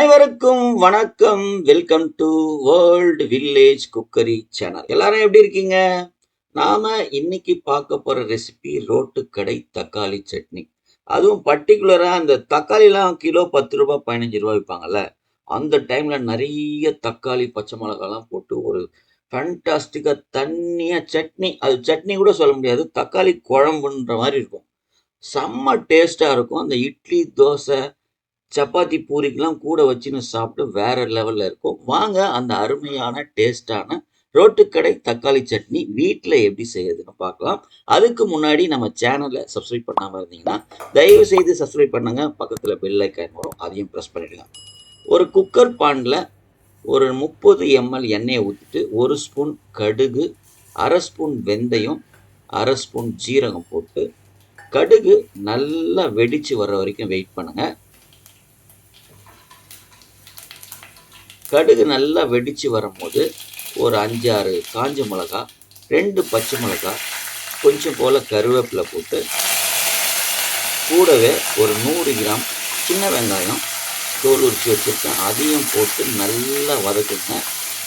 அனைவருக்கும் வணக்கம். Welcome to world village cookery channel. எல்லாரும் எப்படி இருக்கீங்க? நாம இன்னைக்கு பார்க்க போற ரெசிபி ரோட்டுக்கடை தக்காளி சட்னி. அதுவும் பர்டிகுலரா அந்த தக்காளிலாம் கிலோ 10 ரூபாய் 15 ரூபாய் விற்பாங்கல்ல. அந்த டைம்ல நிறைய தக்காளி பச்சை மிளகாலாம் போட்டு ஒரு ஃபேண்டாஸ்டிக்கா தண்ணியா சட்னி. அது சட்னி கூட சொல்ல முடியாது, தக்காளி குழம்புன்ற மாதிரி இருக்கும். செம்ம டேஸ்டா இருக்கும். அந்த இட்லி தோசை சப்பாத்தி பூரிக்கெல்லாம் கூட வச்சுன்னு சாப்பிட்டு வேற லெவல்ல இருக்கும். வாங்க அந்த அருமையான டேஸ்டான ரோட்டுக்கடை தக்காளி சட்னி வீட்டில் எப்படி செய்யறதுன்னு பார்க்கலாம். அதுக்கு முன்னாடி நம்ம சேனலை சப்ஸ்கிரைப் பண்ணாமல் இருந்தீங்கன்னா தயவு செய்து சப்ஸ்கிரைப் பண்ணுங்க. பக்கத்தில் பெல் ஐக்கான் வரும், அதையும் ப்ரெஸ் பண்ணிடுங்க. ஒரு குக்கர் பானில் ஒரு 30 ml எண்ணெயை ஊற்றிட்டு 1 ஸ்பூன் கடுகு, 1/2 ஸ்பூன் வெந்தயம், 1/2 ஸ்பூன் ஜீரகம் போட்டு கடுகு நல்லா வெடிச்சு வர்ற வரைக்கும் வெயிட் பண்ணுங்க. கடுகு நல்லா வெடிச்சு வரும்போது ஒரு 5-6 காஞ்ச மிளகா, 2 பச்சை மிளகா, கொஞ்சம் போல் கருவேப்பிலை போட்டு கூடவே ஒரு 100 கிராம் சின்ன வெங்காயம் தோல் உரித்து வச்சுருக்கேன், அதையும் போட்டு நல்லா வதக்குங்க.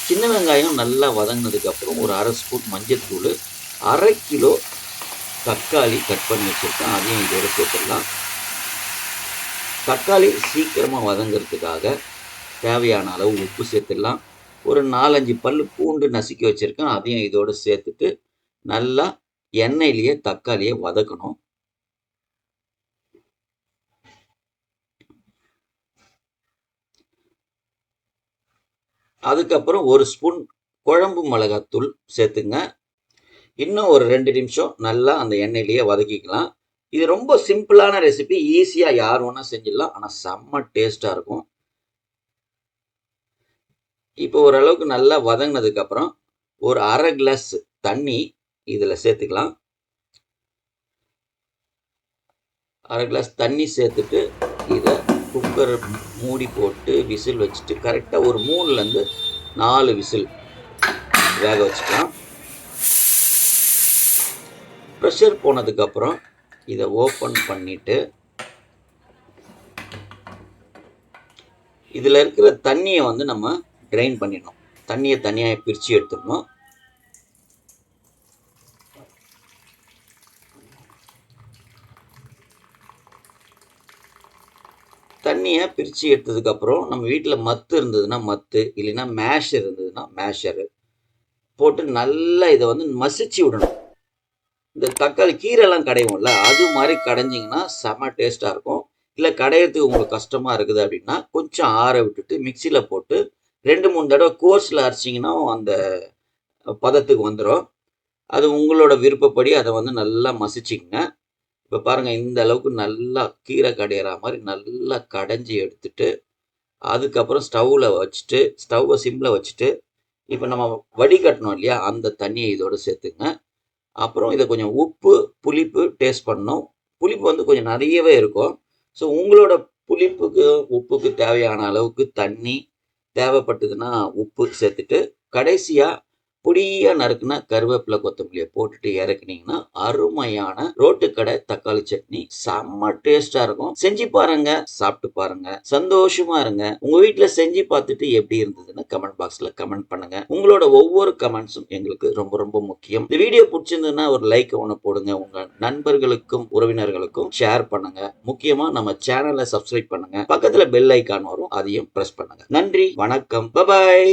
சின்ன வெங்காயம் நல்லா வதங்கினதுக்கப்புறம் ஒரு 1/2 ஸ்பூன் மஞ்சள்தூள், 1/2 கிலோ தக்காளி கட் பண்ணி வச்சுருக்கேன், அதையும் இதோடு சேர்த்துடலாம். தக்காளி சீக்கிரமாக வதங்கிறதுக்காக தேவையான அளவு உப்பு சேர்த்துடலாம். ஒரு 4-5 பல் பூண்டு நசுக்கி வச்சுருக்கேன், அதையும் இதோடு சேர்த்துட்டு நல்லா எண்ணெயிலேயே தக்காளியை வதக்கணும். அதுக்கப்புறம் 1 ஸ்பூன் குழம்பு மிளகாத்தூள் சேர்த்துங்க. இன்னும் ஒரு 2 நிமிஷம் நல்லா அந்த எண்ணெயிலேயே வதக்கிக்கலாம். இது ரொம்ப சிம்பிளான ரெசிபி, ஈஸியாக யார் வேணா செஞ்சிடலாம், ஆனால் செம்ம டேஸ்டாக இருக்கும். இப்போ ஓரளவுக்கு நல்லா வதங்கினதுக்கப்புறம் ஒரு 1/2 கிளாஸ் தண்ணி இதில் சேர்த்துக்கலாம். 1/2 கிளாஸ் தண்ணி சேர்த்துட்டு இதை குக்கர் மூடி போட்டு விசில் வச்சுட்டு கரெக்டாக ஒரு 3லேருந்து 4 விசில் வேக வச்சுக்கலாம். ப்ரெஷர் போனதுக்கப்புறம் இதை ஓப்பன் பண்ணிவிட்டு இதில் இருக்கிற தண்ணியை வந்து நம்ம ட்ரைன் பண்ணிடணும். தண்ணியை தனியாக பிரித்து எடுத்துடணும். தண்ணியை பிரித்து எடுத்ததுக்கப்புறம் நம்ம வீட்டில் மத்து இருந்ததுன்னா மத்து, இல்லைன்னா மேஷர் இருந்ததுன்னா மேஷரு போட்டு நல்லா இதை வந்து மசிச்சு விடணும். இந்த தக்காளி கீரைலாம் கடையும்ல, அது மாதிரி கடைஞ்சிங்கன்னா செம்ம டேஸ்ட்டாக இருக்கும். இல்லை கடையிறதுக்கு உங்களுக்கு கஷ்டமாக இருக்குது அப்படின்னா கொஞ்சம் ஆற விட்டுட்டு மிக்சியில் போட்டு 2-3 தடவை கோர்ஸில் அரைச்சிங்கன்னா அந்த பதத்துக்கு வந்துடும். அது உங்களோட விருப்பப்படி அதை வந்து நல்லா மசிச்சிங்க. இப்போ பாருங்கள், இந்த அளவுக்கு நல்லா கீரை கடையிற மாதிரி நல்லா கடைஞ்சி எடுத்துட்டு அதுக்கப்புறம் ஸ்டவ்வை சிம்மில் வச்சுட்டு இப்போ நம்ம வடிகட்டணும் இல்லையா, அந்த தண்ணியை இதோடு சேர்த்துங்க. அப்புறம் இதை கொஞ்சம் உப்பு புளிப்பு டேஸ்ட் பண்ணணும். புளிப்பு வந்து கொஞ்சம் நிறையவே இருக்கும். ஸோ உங்களோட புளிப்புக்கு உப்புக்கு தேவையான அளவுக்கு தண்ணி, தேவைப்பட்டதுன்னா உப்பு சேர்த்துட்டு கடைசியாக பொடியாக நறுக்குனா கருவேப்பிலை கொத்தமல்லியை போட்டுட்டு இறக்குனீங்கன்னா அருமையான ரோட்டுக்கடை தக்காளி சட்னி செம்ம டேஸ்டா இருக்கும். செஞ்சு பாருங்க, சாப்பிட்டு பாருங்க, சந்தோஷமா இருங்க. உங்க வீட்டுல செஞ்சு பார்த்துட்டு எப்படி இருந்ததுன்னு கமெண்ட் பாக்ஸ்ல கமெண்ட் பண்ணுங்க. உங்களோட ஒவ்வொரு கமெண்ட்ஸும் எங்களுக்கு ரொம்ப ரொம்ப முக்கியம். இந்த வீடியோ பிடிச்சிருந்ததுன்னா ஒரு லைக் ஒன்று போடுங்க. உங்க நண்பர்களுக்கும் உறவினர்களுக்கும் ஷேர் பண்ணுங்க. முக்கியமா நம்ம சேனலை சப்ஸ்கிரைப் பண்ணுங்க. பக்கத்துல பெல் ஐக்கான் வரும், அதையும் பிரஸ் பண்ணுங்க. நன்றி, வணக்கம், பை.